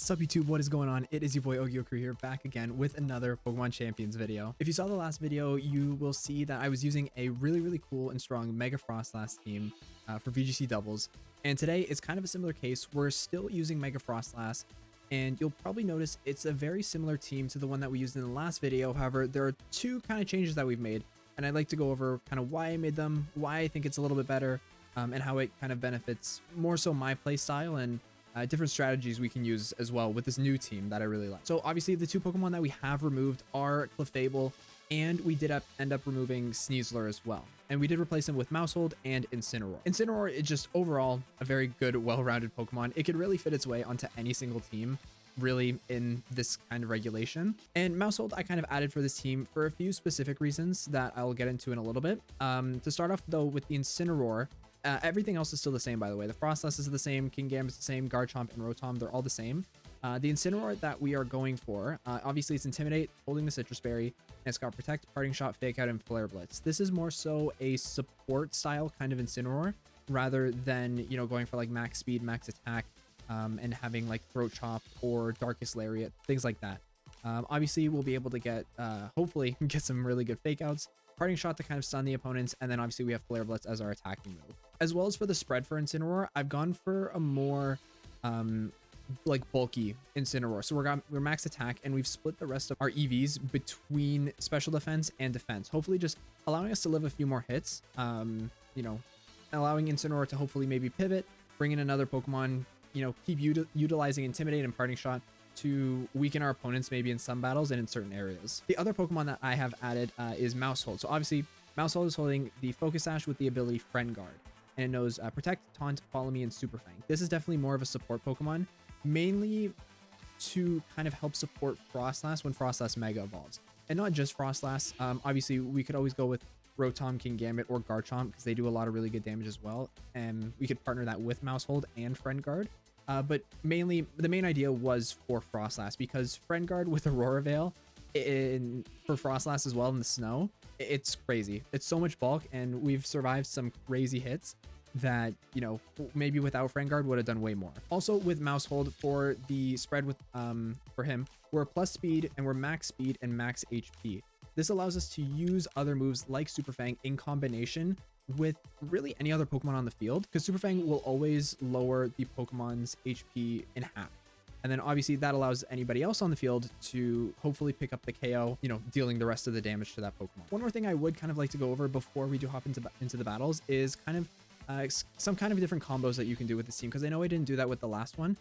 Sup YouTube, what is going on? It is your boy Ogioku here, back again with another Pokemon Champions video. If you saw the last video, you will see that I was using a really cool and strong Mega Froslass team for VGC doubles. And today is kind of a similar case. We're still using Mega Froslass, and you'll probably notice it's a very similar team to the one that we used in the last video. However, there are two kind of changes that we've made, and I'd like to go over kind of why I made them, why I think it's a little bit better, and how it kind of benefits more so my play style and different strategies we can use as well with this new team that I really like. So obviously the two Pokemon that we have removed are Clefable, and we did end up removing Sneasler as well. And we did replace him with Maushold and Incineroar. Incineroar is just overall a very good, well-rounded Pokemon. It could really fit its way onto any single team, really, in this kind of regulation. And Maushold I kind of added for this team for a few specific reasons that I'll get into in a little bit. To start off though with the Incineroar, everything else is still the same, by the way. The Froslass is the same, Kingambit is the same, Garchomp and Rotom, they're all the same. The Incineroar that we are going for, obviously it's Intimidate, holding the Citrus Berry, and it's got Protect, Parting Shot, Fake Out, and Flare Blitz. This is more so a support style kind of Incineroar, rather than, you know, going for like max speed, max attack, and having like Throat Chop or Darkest Lariat, things like that. Obviously we'll be able to get, hopefully, get some really good Fake Outs, Parting Shot to kind of stun the opponents, and then obviously we have Flare Blitz as our attacking move. As well as for the spread for Incineroar, I've gone for a more like bulky Incineroar. So we're max attack, and we've split the rest of our EVs between special defense and defense, hopefully just allowing us to live a few more hits, you know, allowing Incineroar to hopefully maybe pivot, bring in another Pokemon, you know, keep utilizing Intimidate and Parting Shot to weaken our opponents maybe in some battles and in certain areas. The other Pokemon that I have added is Maushold. So obviously Maushold is holding the Focus Sash with the ability Friend Guard, and it knows Protect, Taunt, Follow Me, and Super Fang. This is definitely more of a support Pokemon, mainly to kind of help support Froslass when Froslass Mega evolves. And not just Froslass, obviously we could always go with Rotom, Kingambit, or Garchomp because they do a lot of really good damage as well, and we could partner that with Maushold and Friend Guard. But mainly, the main idea was for Froslass, because Friend Guard with Aurora Veil for Froslass as well in the snow, it's crazy. It's so much bulk, and we've survived some crazy hits that, you know, maybe without Friend Guard would have done way more. Also with Maushold, for the spread with for him, we're plus speed and we're max speed and max HP. This allows us to use other moves like Super Fang in combination with really any other Pokemon on the field, because Super Fang will always lower the Pokemon's HP in half. And then obviously that allows anybody else on the field to hopefully pick up the KO, you know, dealing the rest of the damage to that Pokemon. One more thing I would kind of like to go over before we do hop into the battles is kind of some kind of different combos that you can do with this team, because I know I didn't do that with the last one,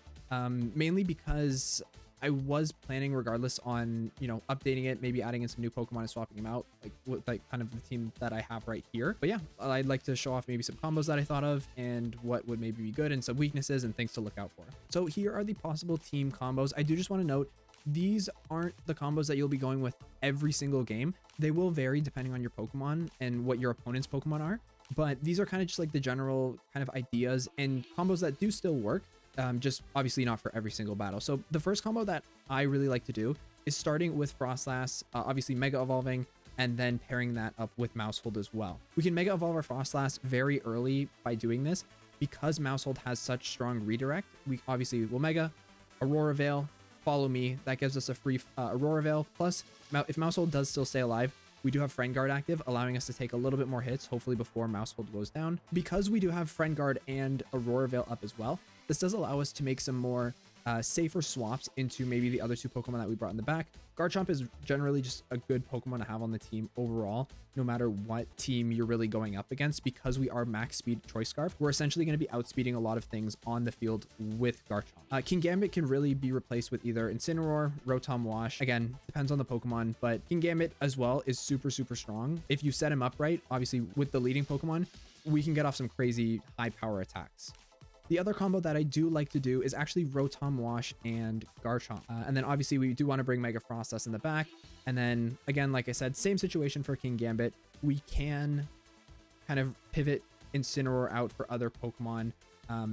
mainly because I was planning regardless on, you know, updating it, maybe adding in some new Pokemon and swapping them out, like with like kind of the team that I have right here. But yeah, I'd like to show off maybe some combos that I thought of and what would maybe be good and some weaknesses and things to look out for. So here are the possible team combos. I do just want to note, these aren't the combos that you'll be going with every single game. They will vary depending on your Pokemon and what your opponent's Pokemon are. But these are kind of just like the general kind of ideas and combos that do still work. Just obviously not for every single battle. So the first combo that I really like to do is starting with Froslass, obviously Mega Evolving, and then pairing that up with Maushold as well. We can Mega Evolve our Froslass very early by doing this, because Maushold has such strong redirect. We obviously will Mega, Aurora Veil, Follow Me. That gives us a free Aurora Veil. Plus, if Maushold does still stay alive, we do have Friend Guard active, allowing us to take a little bit more hits, hopefully before Maushold goes down. Because we do have Friend Guard and Aurora Veil up as well, this does allow us to make some more safer swaps into maybe the other two Pokemon that we brought in the back. Garchomp is generally just a good Pokemon to have on the team overall, no matter what team you're really going up against, because we are max speed Choice Scarf. We're essentially going to be outspeeding a lot of things on the field with Garchomp. Kingambit can really be replaced with either Incineroar, Rotom Wash. Again, depends on the Pokemon, but Kingambit as well is super strong. If you set him up right, obviously with the leading Pokemon, we can get off some crazy high power attacks. The other combo that I do like to do is actually Rotom Wash and Garchomp. And then obviously we do want to bring Mega Froslass in the back. And then again, like I said, same situation for Kingambit. We can kind of pivot Incineroar out for other Pokemon,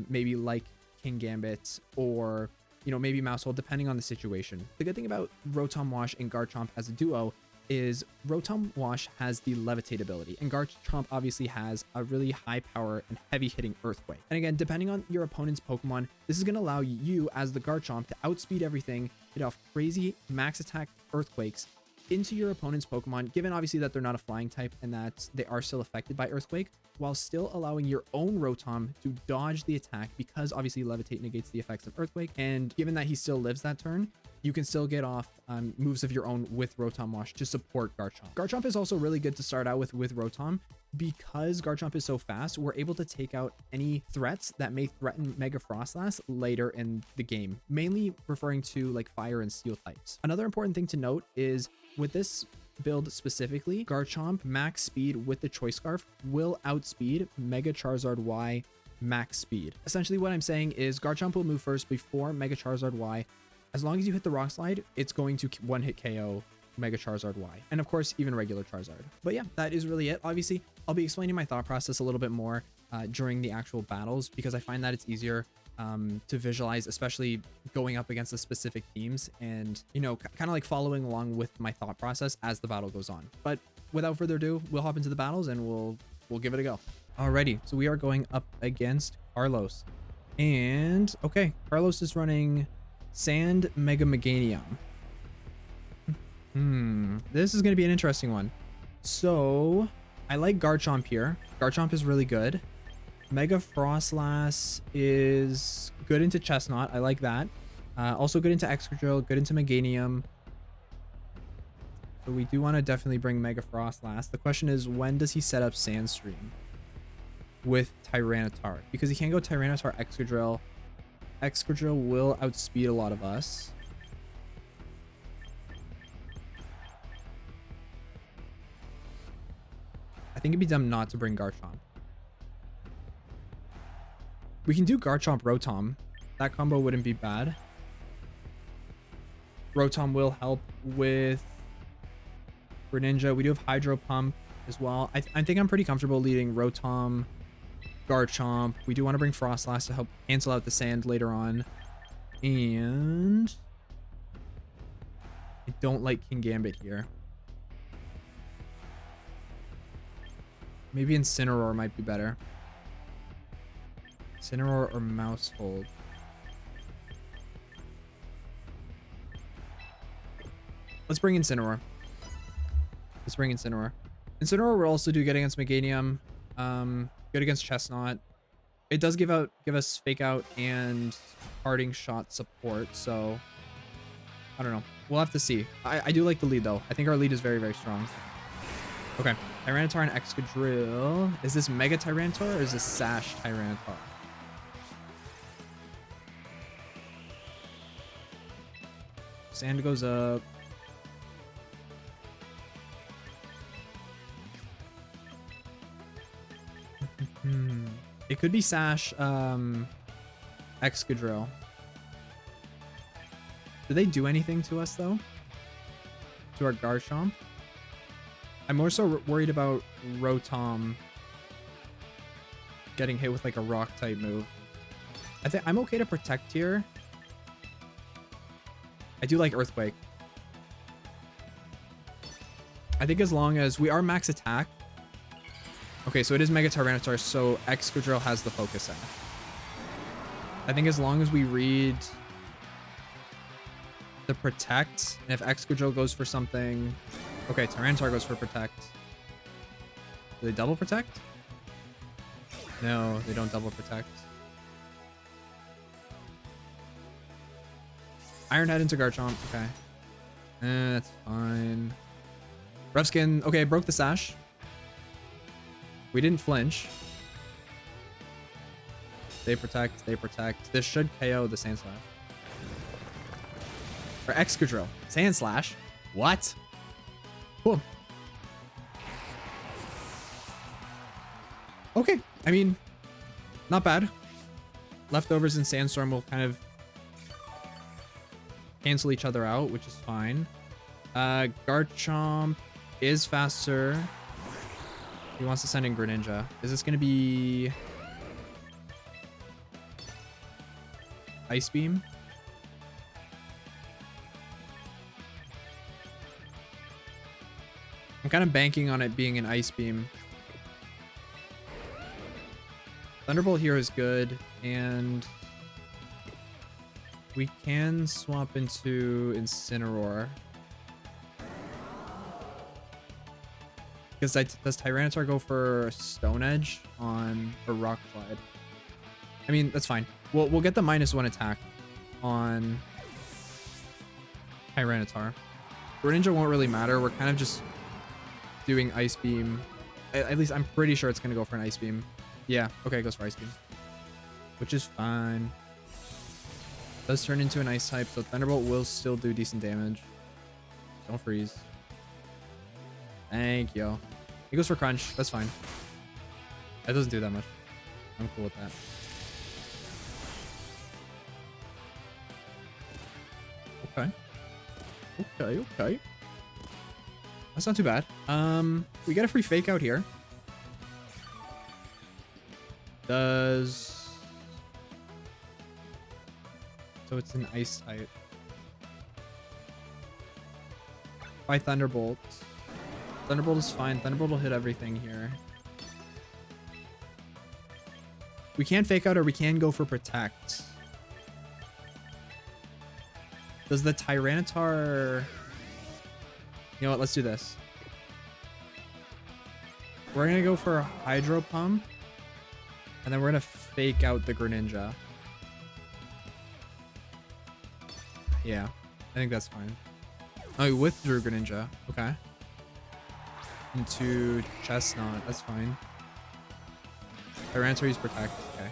maybe like Kingambit or, you know, maybe Maushold, depending on the situation. The good thing about Rotom Wash and Garchomp as a duo is Rotom Wash has the Levitate ability, and Garchomp obviously has a really high power and heavy hitting Earthquake. And again, depending on your opponent's Pokemon, this is going to allow you as the Garchomp to outspeed everything, hit off crazy max attack Earthquakes into your opponent's Pokemon, given obviously that they're not a flying type and that they are still affected by Earthquake, while still allowing your own Rotom to dodge the attack, because obviously Levitate negates the effects of Earthquake, and given that he still lives that turn, you can still get off moves of your own with Rotom Wash to support Garchomp. Garchomp is also really good to start out with Rotom. Because Garchomp is so fast, we're able to take out any threats that may threaten Mega Froslass later in the game, mainly referring to like fire and steel types. Another important thing to note is with this build specifically, Garchomp max speed with the Choice Scarf will outspeed Mega Charizard Y max speed. Essentially what I'm saying is Garchomp will move first before Mega Charizard Y. As long as you hit the Rock Slide, it's going to one-hit KO Mega Charizard Y, and of course even regular Charizard. But yeah, that is really it. Obviously I'll be explaining my thought process a little bit more during the actual battles, because I find that it's easier to visualize, especially going up against the specific teams, and you know, kind of like following along with my thought process as the battle goes on. But without further ado, we'll hop into the battles and we'll give it a go. Alrighty, so we are going up against Carlos, and okay, Carlos is running Sand Mega Meganium. This is going to be an interesting one. So I like Garchomp here. Garchomp is really good. Mega Froslass is good into Chestnut. I like that. Also good into Excadrill, good into Meganium. So we do want to definitely bring Mega Froslass. The question is, when does he set up Sandstream with Tyranitar? Because he can't go Tyranitar Excadrill. Excadrill will outspeed a lot of us. I think it'd be dumb not to bring Garchomp. We can do Garchomp Rotom. That combo wouldn't be bad. Rotom will help with Greninja. We do have Hydro Pump as well. I think I'm pretty comfortable leading Rotom, Garchomp. We do want to bring Froslass to help cancel out the sand later on. And I don't like King Gambit here. Maybe Incineroar might be better. Incineroar or Mousehold. Let's bring Incineroar. Let's bring Incineroar. Incineroar will also do good against Meganium. Good against Chestnut. It does give us Fake Out and Parting Shot support, so I don't know. We'll have to see. I do like the lead though. I think our lead is very, very strong. Okay. Tyranitar and Excadrill. Is this Mega Tyranitar or is this Sash Tyranitar? Sand goes up. It could be Sash Excadrill. Do they do anything to us though? To our Garchomp? I'm more so worried about Rotom getting hit with like a rock type move. I think I'm okay to protect here. I do like Earthquake. I think as long as we are max attack. Okay, so it is Mega Tyranitar, so Excadrill has the Focus Sash. I think as long as we read the Protect, and if Excadrill goes for something... Okay, Tyranitar goes for Protect. Do they double Protect? No, they don't double Protect. Iron Head into Garchomp. Okay. That's fine. Rough Skin. Okay, broke the Sash. We didn't flinch. They protect. They protect. This should KO the Sand Slash. Or Excadrill. Sand Slash? What? Cool. Okay. I mean, not bad. Leftovers and Sandstorm will kind of cancel each other out, which is fine. Garchomp is faster. He wants to send in Greninja. Is this going to be Ice Beam? I'm kind of banking on it being an Ice Beam. Thunderbolt here is good, and we can swap into Incineroar. Because does Tyranitar go for Stone Edge for Rock Slide? I mean, that's fine. We'll get the -1 attack on Tyranitar. Greninja won't really matter. We're kind of just doing Ice Beam. At least I'm pretty sure it's going to go for an Ice Beam. Yeah, okay, it goes for Ice Beam. Which is fine. Does turn into an Ice type, so Thunderbolt will still do decent damage. Don't freeze. Thank you. He goes for Crunch. That's fine. That doesn't do that much. I'm cool with that. Okay. Okay. That's not too bad. We get a free Fake Out here. So it's an Ice type. By Thunderbolt. Thunderbolt is fine. Thunderbolt will hit everything here. We can Fake Out or we can go for Protect. Does the Tyranitar... You know what? Let's do this. We're going to go for a Hydro Pump. And then we're going to Fake Out the Greninja. Yeah, I think that's fine. Oh, he withdrew Greninja. Okay. Into Chestnut. That's fine. Tyranitar use Protect. Okay.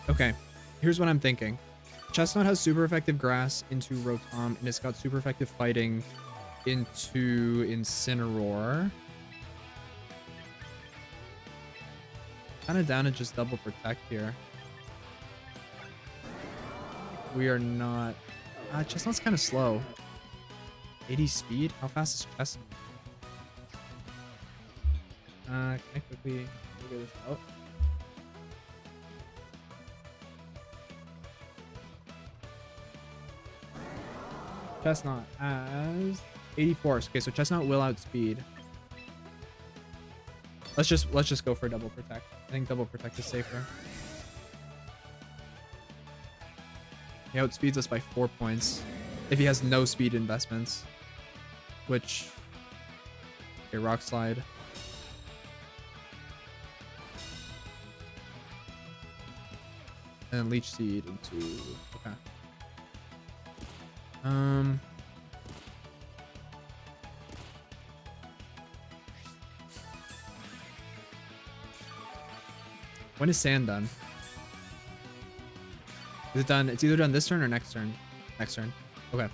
Okay. Here's what I'm thinking. Chestnut has super effective Grass into Rotom, and it's got super effective Fighting into Incineroar. Kind of down to just double Protect here. We are not... Chestnut's kind of slow. 80 speed? How fast is Chestnut? Can I quickly figure this out? Chestnut as 84. Okay, so Chestnut will outspeed. Let's just go for double Protect. I think double Protect is safer. He outspeeds us by 4 points if he has no speed investments. Which... Okay, Rock Slide. And Leech Seed into... Okay. When is Sand done? Is it done? It's either done this turn or next turn. Next turn. Okay.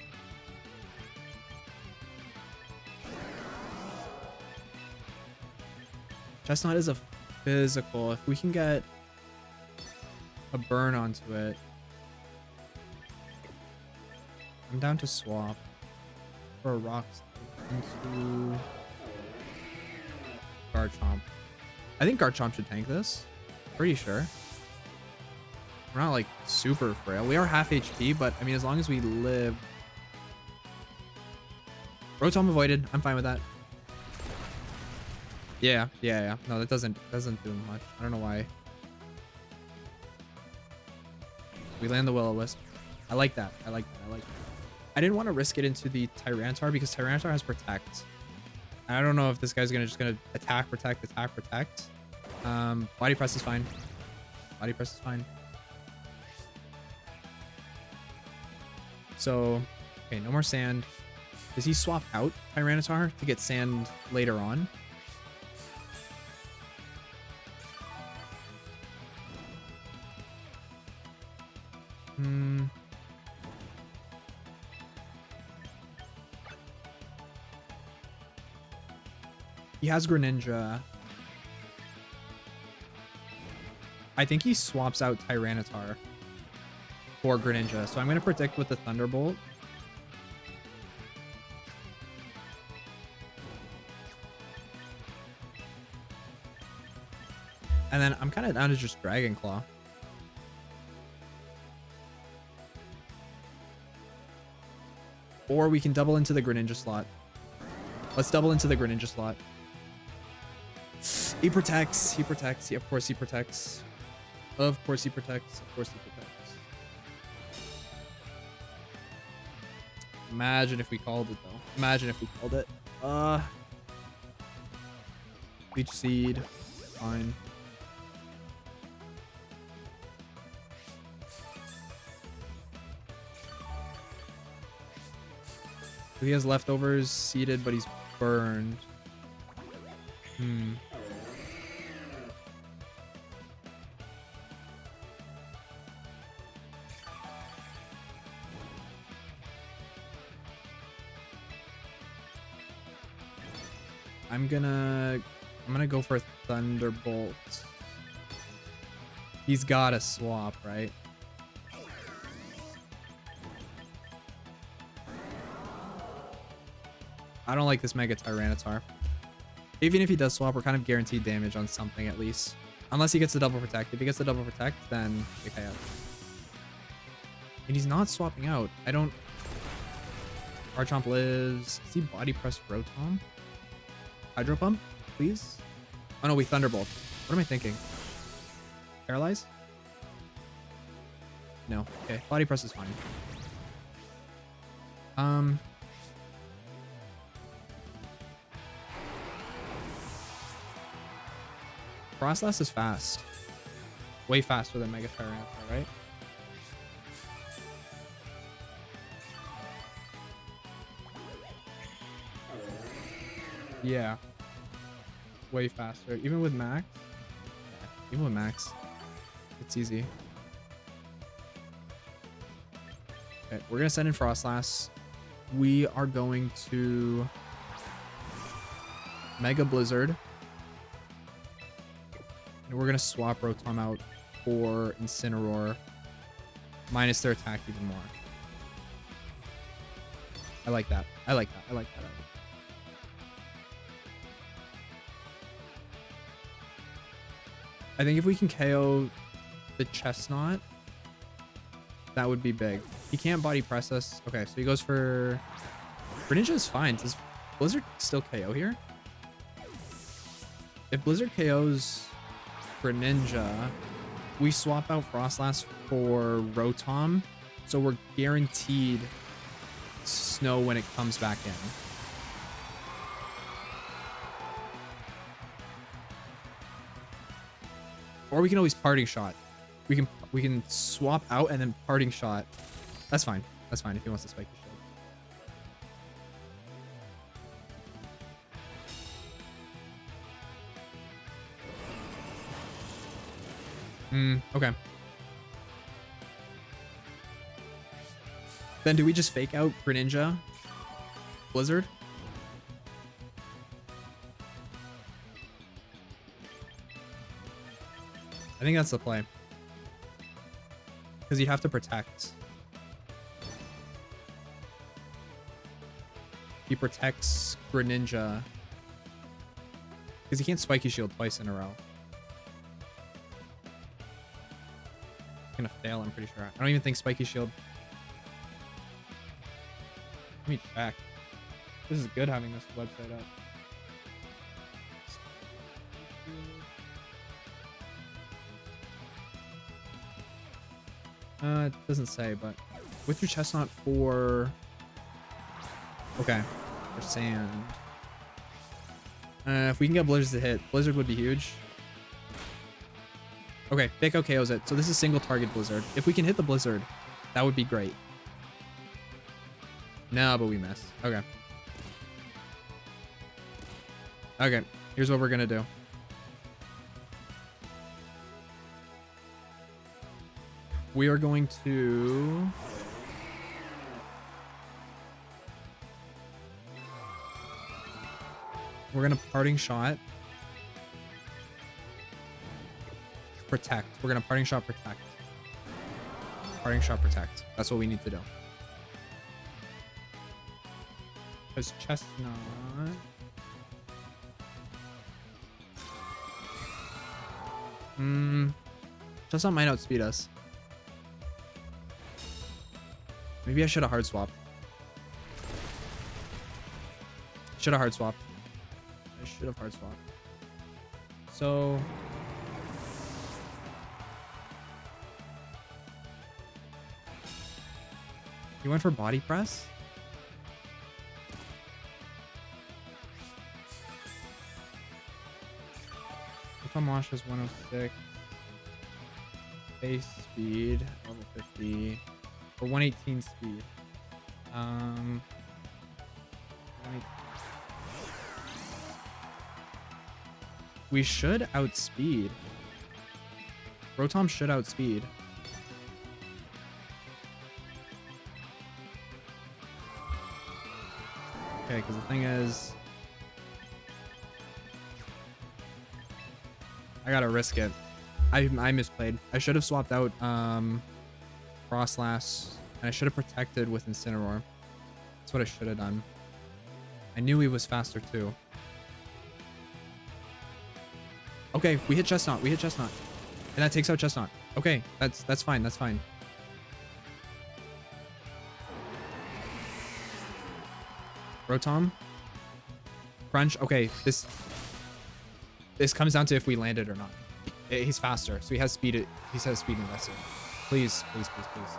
Chestnut is a physical. If we can get a burn onto it. I'm down to swap for a Rock into Garchomp. I think Garchomp should tank this. Pretty sure. We're not like super frail. We are half HP, but I mean, as long as we live. Rotom avoided. I'm fine with that. Yeah. No, that doesn't do much. I don't know why. We land the Will-O-Wisp. I like that. I didn't want to risk it into the Tyranitar because Tyranitar has Protect. I don't know if this guy's just gonna attack, Protect. Body Press is fine. So, okay, no more Sand. Does he swap out Tyranitar to get Sand later on? He has Greninja. I think he swaps out Tyranitar for Greninja. So I'm going to predict with the Thunderbolt. And then I'm kind of down to just Dragon Claw. Or we can double into the Greninja slot. Let's double into the Greninja slot. He protects. He protects. Yeah, of course he protects. Of course he protects. Of course he protects. Imagine if we called it, though. Imagine if we called it. Leech Seed. Fine. He has leftovers seeded, but he's burned. I'm gonna go for Thunderbolt. He's gotta swap, right? I don't like this Mega Tyranitar. Even if he does swap, we're kind of guaranteed damage on something at least. Unless he gets the double protect. If he gets the double protect, then okay. And he's not swapping out. I don't... Garchomp lives. Is he Body Press Rotom? Hydro Pump, please? Oh no, we Thunderbolt. What am I thinking? Paralyze? No. Okay, Body Press is fine. Froslass is fast. Way faster than Mega Tyranitar, right? Yeah. Way faster. Even with Max? Yeah, even with Max. It's easy. Okay, we're gonna send in Froslass. We are going to Mega Blizzard. And we're gonna swap Rotom out for Incineroar. Minus their attack even more. I like that. I like that. I like that. I think if we can KO the Chestnut, that would be big. He can't body press us. Okay, so he goes for... Greninja is fine. Does Blizzard still KO here? If Blizzard KOs Greninja, we swap out Froslass for Rotom, so we're guaranteed Snow when it comes back in. Or we can always Parting Shot. We can swap out and then Parting Shot. That's fine. That's fine if he wants to spike the shield. Okay. Then do we just fake out Greninja? Blizzard? I think that's the play. Because you have to protect. He protects Greninja. Because he can't Spiky Shield twice in a row. It's gonna fail, I'm pretty sure. I don't even think Spiky Shield... Let me check. This is good having this website up. It doesn't say, but with your Chestnut for... Okay, for Sand. If we can get Blizzard to hit, Blizzard would be huge. Okay, Fake out KOs it. So this is single target Blizzard. If we can hit the Blizzard, that would be great. No, but we missed. Okay. Okay, here's what we're gonna do. We are going to... We're gonna Parting Shot. Protect. We're gonna Parting Shot Protect. Parting Shot Protect. That's what we need to do. Because Chestnut... Chestnut might outspeed us. Maybe I should have hard swapped. Should have hard swapped. I should have hard swapped. So he went for body press. Pokemon Wash has 106. Base speed, level 50. For 118 speed. 118. We should outspeed. Rotom should outspeed. Okay, because the thing is, I gotta risk it. I misplayed. I should have swapped out Froslass, and I should have protected with Incineroar. That's what I should have done. I knew he was faster too. Okay, we hit Chestnut. We hit Chestnut. And that takes out Chestnut. Okay, that's fine. That's fine. Rotom. Crunch. Okay, this comes down to if we land it or not. He's faster, so he has speed. He has speed invested. Please, please, please, please.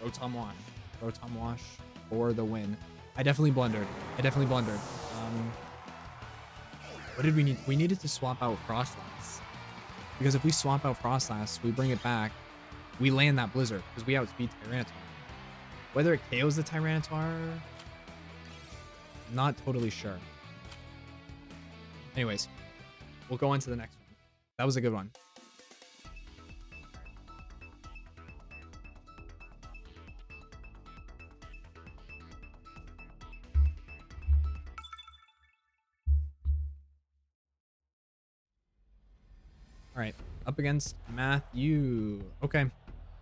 Rotom Wash. Rotom Wash for the win. I definitely blundered. What did we need? We needed to swap out Froslass. Because if we swap out Froslass, we bring it back, we land that Blizzard, because we outspeed Tyranitar. Whether it KOs the Tyranitar, not totally sure. Anyways, we'll go on to the next one. That was a good one. All right, up against Matthew. Okay,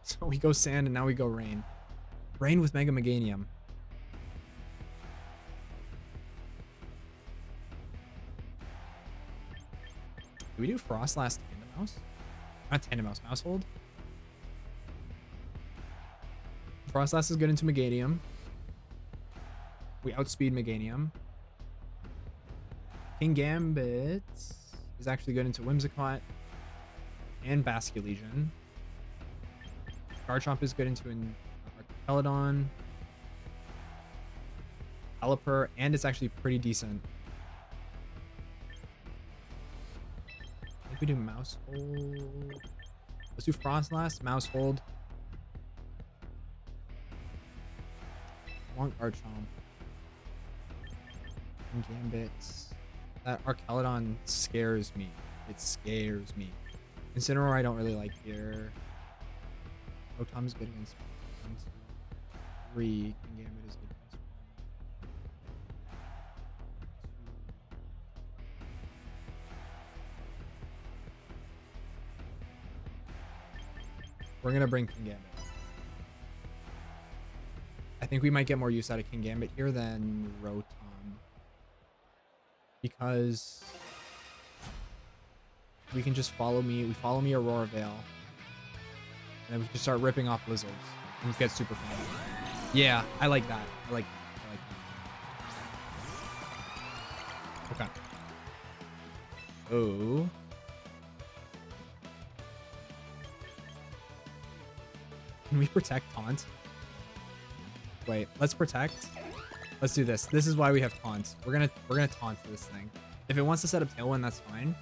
so we go Sand and now we go Rain. Rain with Mega Meganium. Do we do Froslass Tandem Mouse? Not Tandem Mouse, Mouse Hold. Froslass is good into Meganium. We outspeed Meganium. King Gambit is actually good into Whimsicott and Basculegion. Garchomp is good into an Archelodon. Pelipper, and it's actually pretty decent. I think we do Mouse Hold. Let's do Froslass, Mouse Hold. I want Garchomp. And Gambit. That Archelodon scares me. It scares me. Incineroar I don't really like here. Rotom is good against 1, 2, 3. King Gambit is good against 1, 2. We're gonna bring King Gambit. I think we might get more use out of King Gambit here than Rotom. Because we can just follow me. We follow me Aurora Veil. And then we can start ripping off Blizzards. And we get super fun. Yeah, I like that. I like that. Okay. Oh. Can we protect Taunt? Wait, let's protect. Let's do this. This is why we have Taunt. We're gonna taunt this thing. If it wants to set up Tailwind, that's fine.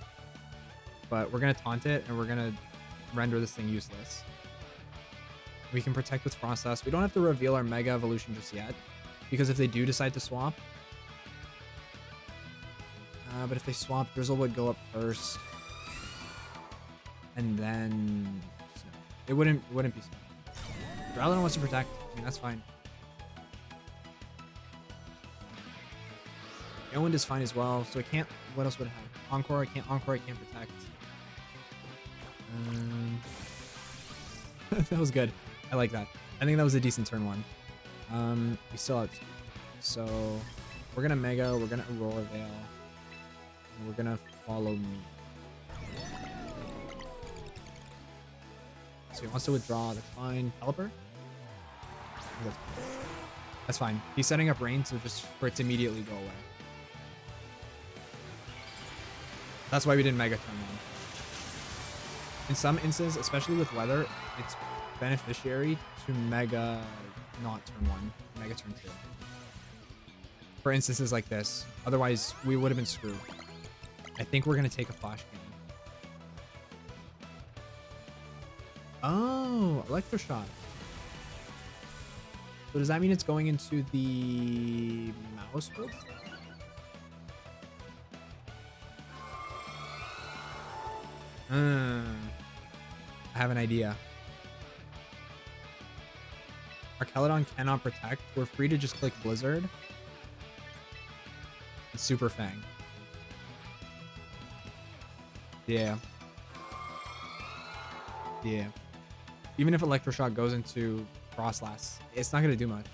But we're gonna taunt it and we're gonna render this thing useless. We can protect with Froslass. We don't have to reveal our Mega Evolution just yet, because if they do decide to swap, but if they swap, Drizzle would go up first, and then it wouldn't be Snow. Drowlin wants to protect. I mean, that's fine. Tailwind is fine as well, so I can't. What else would I have? Encore. I can't. Encore. I can't protect. That was good. I like that. I think that was a decent turn one. We still outspeed. So We're gonna Mega, we're gonna Aurora Veil, and we're gonna follow me. So he wants to withdraw, that's fine. Pelipper? That's fine. He's setting up rain so just for it to immediately go away. That's why we didn't Mega turn 1. In some instances, especially with weather, it's beneficiary to Mega not turn 1, Mega turn 2. For instances like this. Otherwise, we would have been screwed. I think we're going to take a flash game. Oh, Electroshock. So does that mean it's going into the mouse mode? I have an idea. Archelodon cannot protect. We're free to just click Blizzard. And Super Fang. Yeah. Yeah. Even if Electroshock goes into Froslass, it's not going to do much.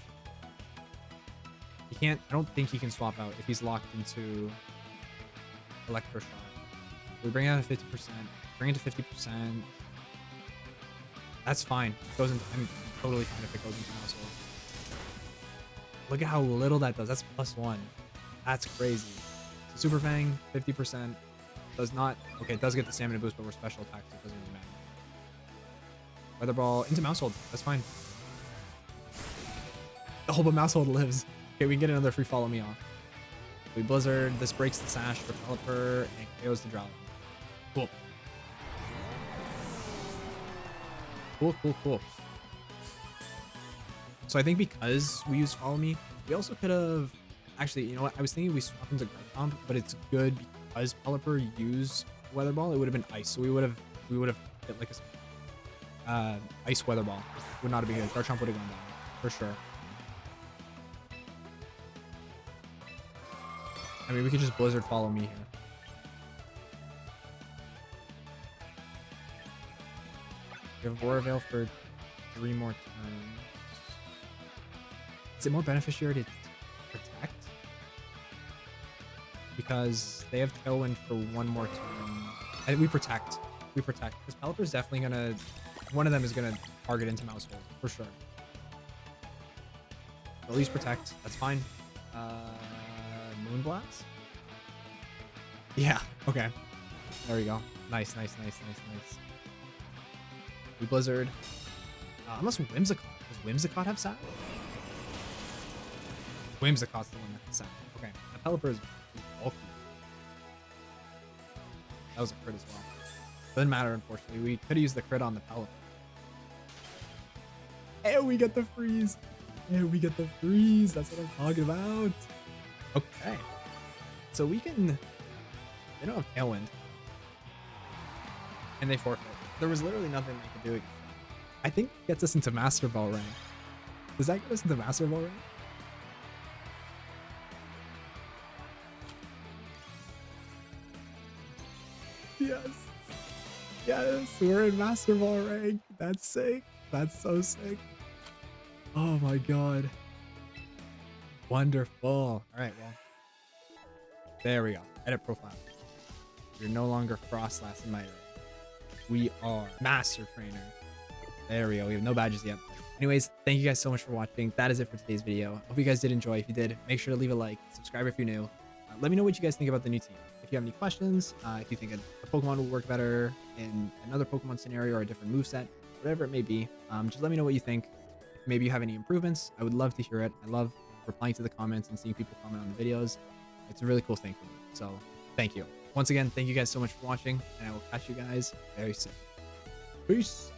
He can't, I don't think he can swap out if he's locked into Electroshock. We bring it down to 50%. Bring it to 50%. That's fine. It goes into, I'm totally fine if it goes into Household. Look at how little that does. That's +1. That's crazy. So Super Fang, 50%. Does not, okay, it does get the stamina boost, but we're special attacks, so it doesn't really matter. Weather Ball into Mousehold. That's fine. Oh, but Mousehold lives. Okay, we can get another free follow me off. We Blizzard. This breaks the Sash for Pelipper and KOs the Drow. Cool. Cool. So I think because we used Follow Me, we also could have... Actually, you know what? I was thinking we swap into Greg, but it's good because Pelipper used Weather Ball. It would have been Ice, so we would have hit like a Ice Weather Ball. Would not have been good. Garchomp would have gone down for sure. I mean, we could just Blizzard Follow Me here. We have Aurora Veil for 3 more turns. Is it more beneficiary to protect? Because they have Tailwind for 1 more turn. And we protect. Because Pelipper's definitely gonna... One of them is gonna target into Mousehold, for sure. At least protect. That's fine. Moonblast? Yeah, okay. There we go. Nice. We Blizzard. Unless Whimsicott. Does Whimsicott have Sap? Whimsicott's the one that has Sap. Okay. That Pelipper is bulky. That was a crit as well. Doesn't matter, unfortunately. We could have used the crit on the Pelipper. And we get the freeze. That's what I'm talking about. Okay. So we can... They don't have Tailwind. And they forfeit. There was literally nothing they could do against that. I think it gets us into Master Ball rank. Does that get us into Master Ball rank? Yes, we're in Master Ball rank. That's sick. That's so sick. Oh my god. Wonderful. All right, well. There we go. Edit profile. You're no longer Froslass in my area. We are Master Trainer. There we go. We have no badges yet. Anyways, thank you guys so much for watching. That is it for today's video. Hope you guys did enjoy. If you did, make sure to leave a like, subscribe if you're new. Let me know what you guys think about the new team. If you have any questions, if you think a Pokemon will work better in another Pokemon scenario or a different moveset, whatever it may be, just let me know what you think. Maybe you have any improvements. I would love to hear it. I love replying to the comments and seeing people comment on the videos. It's a really cool thing for me. So thank you. Once again, thank you guys so much for watching, and I will catch you guys very soon. Peace.